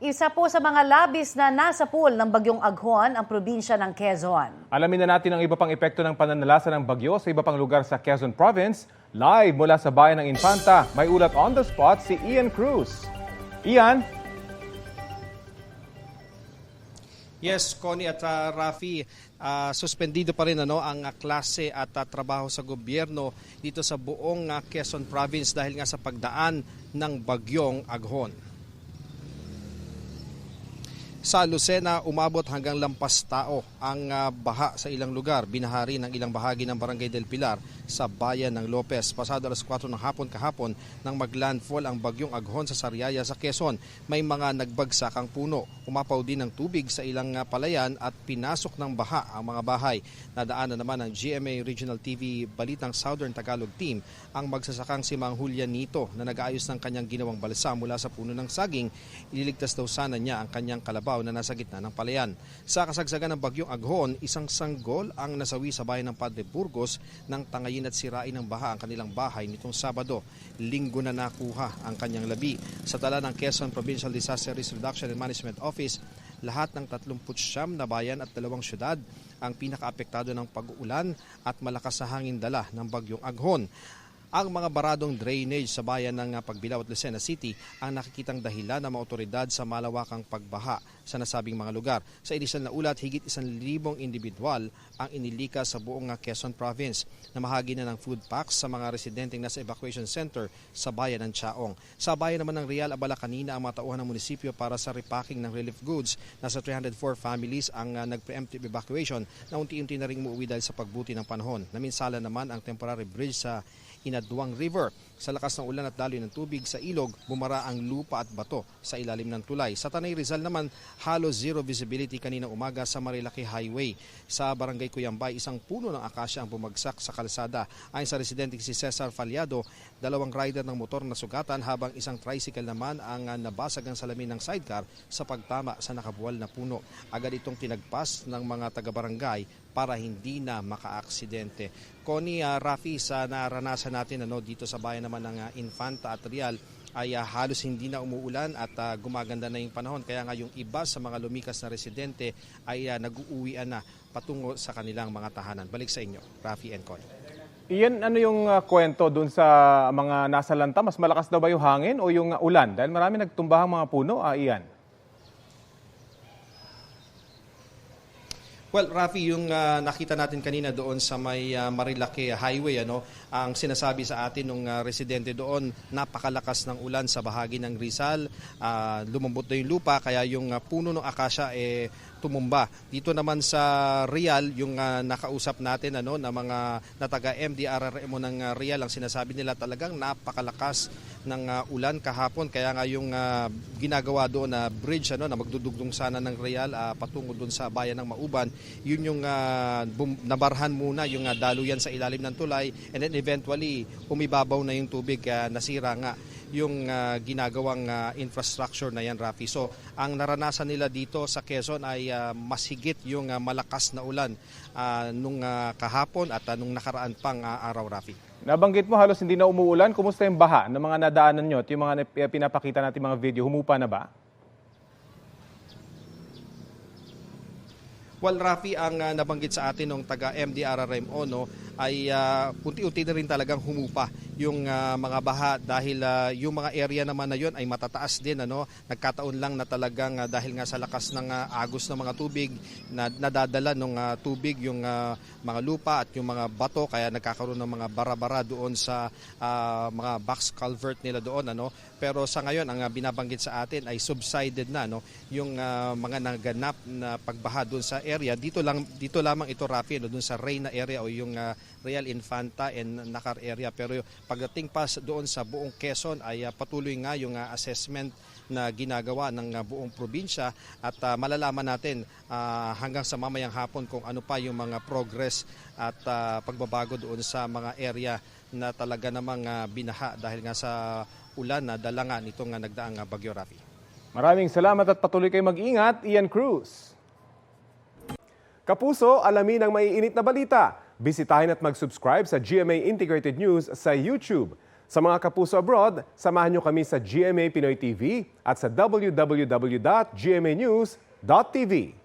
Isa po sa mga labis na nasa pool ng bagyong Aghon ang probinsya ng Quezon. Alamin na natin ang iba pang epekto ng pananalasa ng bagyo sa iba pang lugar sa Quezon Province. Live mula sa bayan ng Infanta, may ulat on the spot si Ian Cruz. Ian? Yes, Connie at Rafi, suspendido pa rin ang klase at trabaho sa gobyerno dito sa buong Quezon Province dahil nga sa pagdaan ng bagyong Aghon. Sa Lucena, umabot hanggang lampas tao ang baha sa ilang lugar. Binahari ng ilang bahagi ng Barangay del Pilar sa bayan ng Lopez. Pasado alas 4 ng hapon kahapon nang maglandfall ang bagyong Aghon sa Sariaya sa Quezon. May mga nagbagsak ang puno. Umapaw din ng tubig sa ilang palayan at pinasok ng baha ang mga bahay. Nadaanan naman ng GMA Regional TV Balitang Southern Tagalog Team ang magsasakang si Mang Julianito na nag-aayos ng kanyang ginawang balsa mula sa puno ng saging. Ililigtas daw sana niya ang kanyang kalabaw na nasa gitna ng palayan. Sa kasagsagan ng bagyong Aghon, isang sanggol ang nasawi sa bayan ng Padre Burgos nang tangayin at sirain ng baha ang kanilang bahay nitong Sabado. Linggo na nakuha ang kanyang labi. Sa tala ng Quezon Provincial Disaster Risk Reduction and Management Office, lahat ng 39 na bayan at 2 syudad ang pinakaapektado ng pag-uulan at malakas na hangin dala ng bagyong Aghon. Ang mga baradong drainage sa bayan ng Pagbilao at Lucena City ang nakikitang dahilan ng mga otoridad sa malawakang pagbaha sa nasabing mga lugar. Sa inisyal na ulat, higit 1,000 individual ang inilika sa buong Quezon Province. Namahagi na ng food packs sa mga residenteng nasa evacuation center sa bayan ng Chaong. Sa bayan naman ng Real Abala kanina ang mga tauhan ng munisipyo para sa repacking ng relief goods. Nasa 304 families ang nag-preemptive evacuation na unti-unti na ring umuwi dahil sa pagbuti ng panahon. Naminsala naman ang temporary bridge sa Inaduang River. Sa lakas ng ulan at daloy ng tubig sa ilog, bumara ang lupa at bato sa ilalim ng tulay. Sa Tanay Rizal naman, halos zero visibility kaninang umaga sa Marilaki Highway. Sa Barangay Cuyambay, isang puno ng akasya ang bumagsak sa kalsada. Ayon sa residente si Cesar Faliado, 2 rider ng motor na sugatan habang isang tricycle naman ang nabasag ang salamin ng sidecar sa pagtama sa nakabuwal na puno. Agad itong tinagpas ng mga taga-barangay para hindi na makaaksidente. Connie, Rafi, sa naranasan natin dito sa bayan naman ng Infanta at Real ay halos hindi na umuulan at gumaganda na yung panahon. Kaya nga yung iba sa mga lumikas na residente ay nag-uuwian na patungo sa kanilang mga tahanan. Balik sa inyo, Rafi and Connie. Ian, ano yung kwento dun sa mga nasa lanta? Mas malakas daw ba yung hangin o yung ulan? Dahil marami nagtumbahang mga puno, Ian. Well, Rafi, yung nakita natin kanina doon sa may Marilaki Highway, ang sinasabi sa atin ng residente doon, napakalakas ng ulan sa bahagi ng Rizal, lumambot na yung lupa, kaya yung puno ng akasya tumumba. Dito naman sa Real, yung nakausap natin na mga nataga MDRRMO ng Real, ang sinasabi nila talagang napakalakas ng ulan kahapon, kaya nga yung ginagawa doon na bridge na magdudugtong sana ng Real patungo doon sa bayan ng Mauban, yun yung nabarhan muna yung daluyan sa ilalim ng tulay, and then eventually umibabaw na yung tubig, nasira nga yung ginagawang infrastructure na yan, Rafi. So, ang naranasan nila dito sa Quezon ay mas higit yung malakas na ulan nung kahapon at nung nakaraan pang araw, Rafi. Nabanggit mo halos hindi na umuulan. Kumusta yung baha ng mga nadaanan nyo at yung mga pinapakita natin mga video? Humupa na ba? Well, Rafi, ang nabanggit sa atin ng taga MDRRMO ay unti-unti na rin talagang humupa yung mga baha dahil yung mga area naman na yun ay matataas din. Nagkataon lang na talagang dahil nga sa lakas ng agos ng mga tubig na nadadala ng tubig yung mga lupa at yung mga bato, kaya nagkakaroon ng mga bara-bara doon sa mga box culvert nila doon. Pero sa ngayon, ang binabanggit sa atin ay subsided na yung mga naganap na pagbaha doon sa area. Dito lamang ito, Rafi, doon sa Reyna area o yung Real Infanta and Nacar area. Pero pagdating pa doon sa buong Quezon ay patuloy nga yung assessment na ginagawa ng buong probinsya at malalaman natin hanggang sa mamayang hapon kung ano pa yung mga progress at pagbabago doon sa mga area na talaga namang binaha dahil nga sa ulan na dala nga nitong nagdaang bagyo, Rafi. Maraming salamat at patuloy kayo mag-ingat, Ian Cruz. Kapuso, alamin ang maiinit na balita. Bisitahin at mag-subscribe sa GMA Integrated News sa YouTube. Sa mga kapuso abroad, samahan niyo kami sa GMA Pinoy TV at sa www.gmanews.tv.